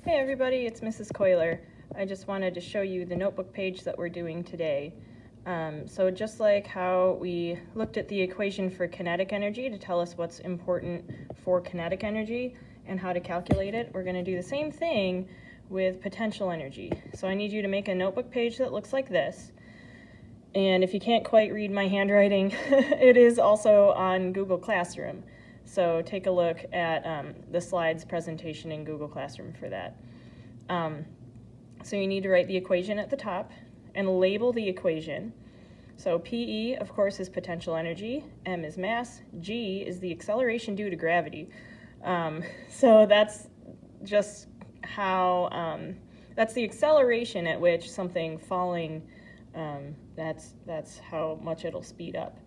Hey everybody, it's Mrs. Coiler. I just wanted to show you the notebook page that we're doing today. So just like how we looked at the equation for kinetic energy to tell us what's important for kinetic energy and how to calculate it, we're going to do the same thing with potential energy. So I need you to make a notebook page that looks like this. And if you can't quite read my handwriting, it is also on Google Classroom. So take a look at the slides presentation in Google Classroom for that. So you need to write the equation at the top and label the equation. So PE, of course, is potential energy, M is mass, G is the acceleration due to gravity. So that's just how, that's the acceleration at which something falling, that's how much it'll speed up.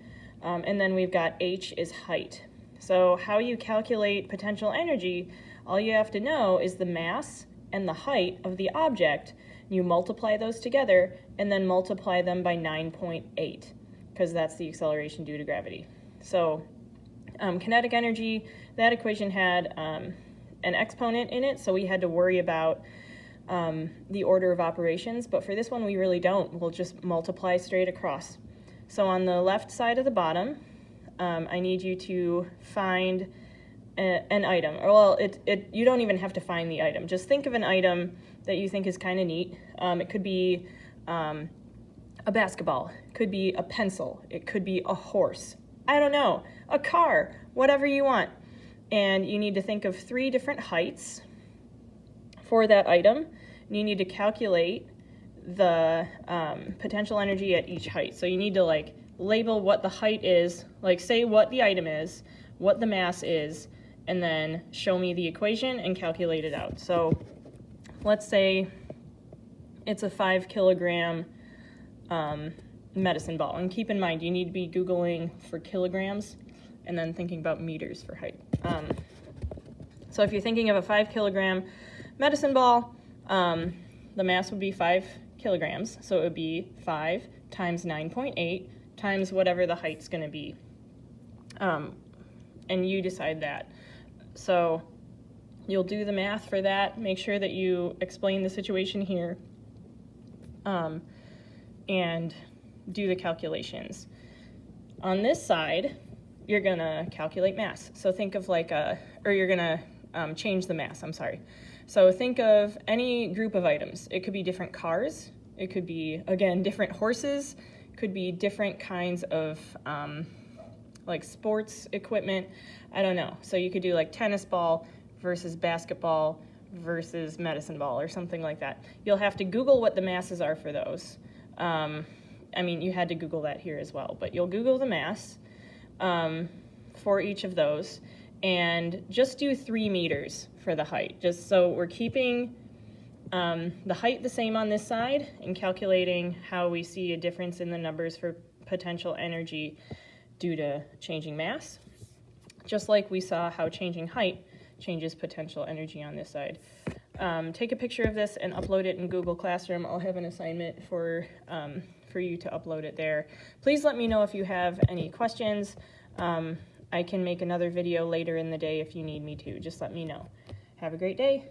And then we've got H is height. So how you calculate potential energy, all you have to know is the mass and the height of the object. You multiply those together and then multiply them by 9.8 because that's the acceleration due to gravity. So kinetic energy, that equation had an exponent in it, so we had to worry about the order of operations, but for this one we really don't. We'll just multiply straight across. So on the left side of the bottom, I need you to find an item. Or well, you don't even have to find the item. Just think of an item that you think is kind of neat. It could be a basketball. It could be a pencil. It could be a horse. I don't know. A car. Whatever you want. And you need to think of 3 different heights for that item. And you need to calculate the potential energy at each height. So you need to label what the height is, say what the item is, what the mass is, and then show me the equation and calculate it out. So let's say it's a 5 kilogram medicine ball. And keep in mind, you need to be Googling for kilograms and then thinking about meters for height. So if you're thinking of a 5 kilogram medicine ball, the mass would be 5 kilograms. So it would be 5 times 9.8 times whatever the height's going to be. And you decide that. So you'll do the math for that. Make sure that you explain the situation here and do the calculations. On this side, you're going to calculate mass. So think of you're going to change the mass, I'm sorry. So think of any group of items. It could be different cars. It could be, again, different horses. Could be different kinds of sports equipment. I don't know. So you could do tennis ball versus basketball versus medicine ball or something like that. You'll have to Google what the masses are for those. I mean, you had to Google that here as well, but you'll Google the mass for each of those and just do 3 meters for the height. Just so we're keeping the height the same on this side and calculating how we see a difference in the numbers for potential energy due to changing mass, just like we saw how changing height changes potential energy on this side. Take a picture of this and upload it in Google Classroom. I'll have an assignment for you to upload it there. Please let me know if you have any questions. I can make another video later in the day if you need me to. Just let me know. Have a great day.